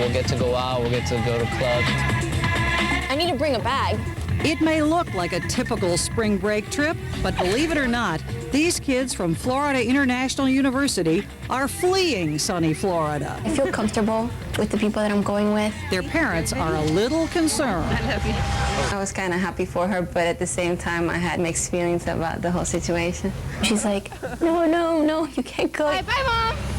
We'll get to go out, we'll get to go to clubs. I need to bring a bag. It may look like a typical spring break trip, but believe it or not, these kids from Florida International University are fleeing sunny Florida. I feel comfortable with the people that I'm going with. Their parents are a little concerned. I was kind of happy for her, but at the same time, I had mixed feelings about the whole situation. She's like, no, you can't go. Bye,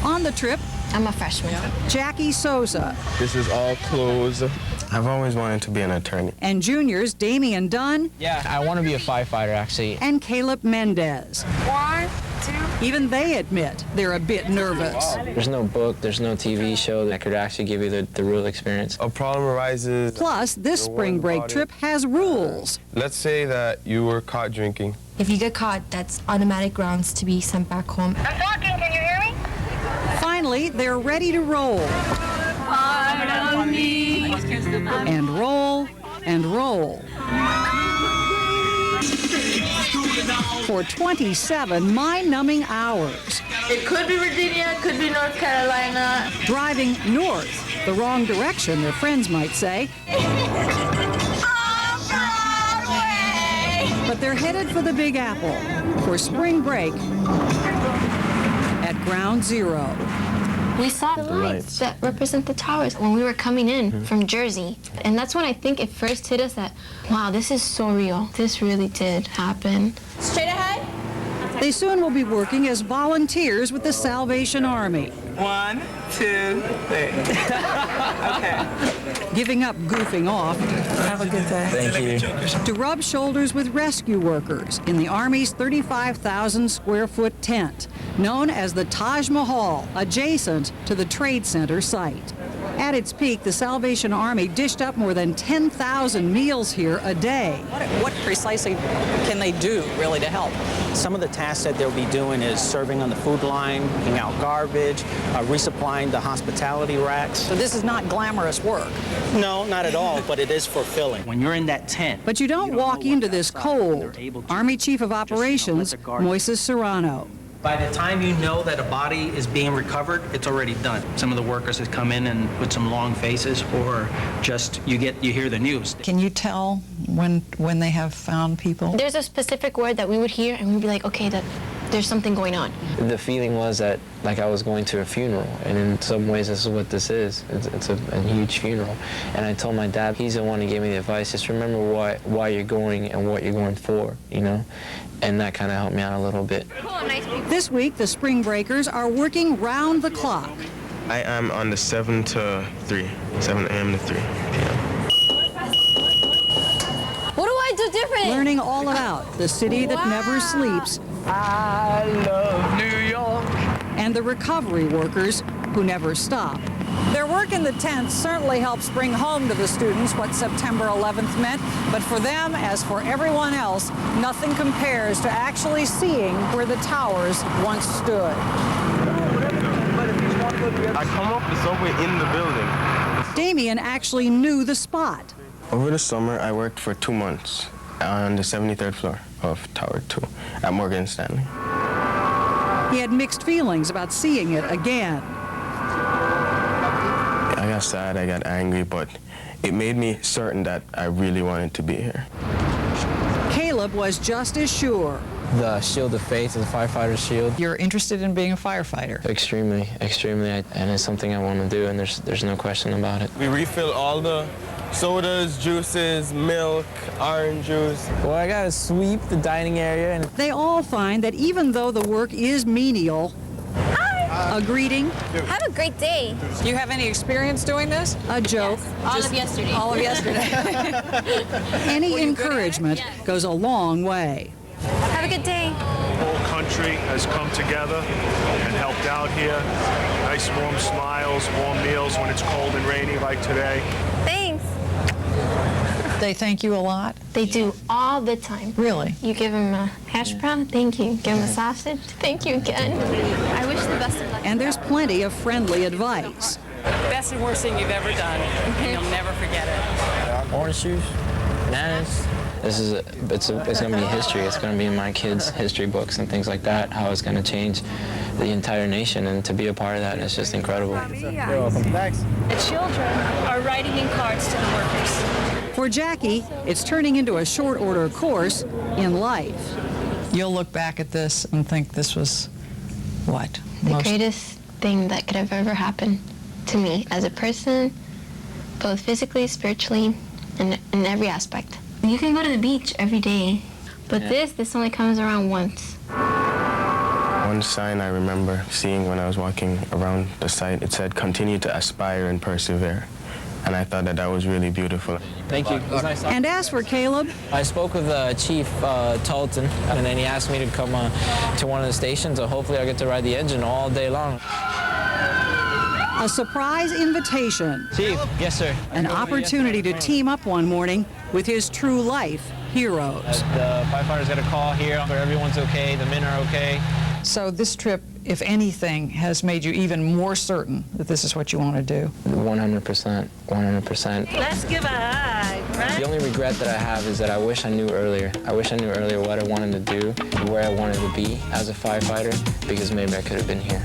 Mom. On the trip, I'm a freshman. Jackie Souza This is all closed. I've always wanted to be an attorney. and juniors Damian Dunn Yeah, I want to be a firefighter, actually. and Caleb Mendez. 1, 2. Even they admit they're a bit nervous. There's no book, there's no TV show that could actually give you the real experience. A problem arises. Plus, this spring break trip has rules. Let's say that you were caught drinking. If you get caught, that's automatic grounds to be sent back home. I'm talking, can you hear me? Finally, they're ready to roll. And roll and roll. For 27 mind-numbing hours. It could be Virginia, it could be North Carolina. Driving north, the wrong direction, their friends might say. But they're headed for the Big Apple for spring break at Ground Zero. We saw the lights that represent the towers when we were coming in from Jersey. And that's when I think it first hit us that, wow, this is so real. This really did happen. Straight ahead. They soon will be working as volunteers with the Salvation Army. 1, 2, 3. Okay. Giving up goofing off Have a good day. Thank you. to rub shoulders with rescue workers in the Army's 35,000 square foot tent, known as the Taj Mahal, adjacent to the Trade Center site. At its peak, the Salvation Army dished up more than 10,000 meals here a day. What precisely can they do, really, to help? Some of the tasks that they'll be doing is serving on the food line, picking out garbage, resupplying the hospitality racks. So this is not glamorous work. No, not at all, but it is fulfilling. When you're in that tent... But you don't walk into this cold. Army Chief of Operations, Moises Serrano. By the time you know that a body is being recovered, it's already done. Some of the workers have come in and with some long faces, or just you hear the news. Can you tell when they have found people? There's a specific word that we would hear and we'd be like, okay, there's something going on. The feeling was that like I was going to a funeral, and in some ways this is what this is. It's a huge funeral. And I told my dad, he's the one who gave me the advice, just remember why you're going and what you're going for, you know? And that kind of helped me out a little bit. This week, the Spring Breakers are working round the clock. I am on the 7 to 3, 7 a.m. to 3 p.m. What do I do different? Learning all about the city that never sleeps. I love New York. And the recovery workers who never stop. Their work in the tents certainly helps bring home to the students what September 11th meant, but for them, as for everyone else, nothing compares to actually seeing where the towers once stood. I come off the subway in the building. Damian actually knew the spot. Over the summer, I worked for 2 months on the 73rd floor of Tower 2 at Morgan Stanley. He had mixed feelings about seeing it again. I got sad, I got angry, but it made me certain that I really wanted to be here. Caleb was just as sure. The shield of faith, the firefighter's shield. You're interested in being a firefighter? Extremely, and it's something I want to do, and there's no question about it. We refill all the sodas, juices, milk, orange juice. Well, I gotta sweep the dining area, and They all find that even though the work is menial, a greeting, Have a great day. Do you have any experience doing this? a joke, All of yesterday. All of yesterday. any encouragement goes a long way. Have a good day. The whole country has come together and helped out here. Nice warm smiles, warm meals when it's cold and rainy like today. Thanks. They thank you a lot? They do all the time. Really? You give them a hash brown, thank you. Give them a sausage, thank you again. I wish the best of luck. And there's plenty of friendly advice. Best and worst thing you've ever done, and you'll never forget it. orange juice, bananas, it's going to be history. It's going to be in my kids' history books and things like that, how it's going to change the entire nation, and to be a part of that is just incredible. You're welcome. Thanks. The children are writing in cards to the workers. For Jackie, it's turning into a short order course in life. You'll look back at this and think this was what? The greatest thing that could have ever happened to me as a person, both physically, spiritually, and in every aspect. You can go to the beach every day, but this only comes around once. One sign I remember seeing when I was walking around the site, it said, "Continue to aspire and persevere." And I thought that was really beautiful. Thank you. It was nice talking. And as for Caleb, I spoke with Chief Talton, and then he asked me to come to one of the stations, and hopefully I'll get to ride the engine all day long. a surprise invitation. Chief, yes, sir. An opportunity to team up one morning with his true life heroes. The firefighters got a call here where everyone's okay, the men are okay. So this trip, if anything, has made you even more certain that this is what you want to do. 100%, 100%. Let's give a high, right? The only regret that I have is that I wish I knew earlier. I wish I knew earlier what I wanted to do, where I wanted to be as a firefighter, because maybe I could have been here.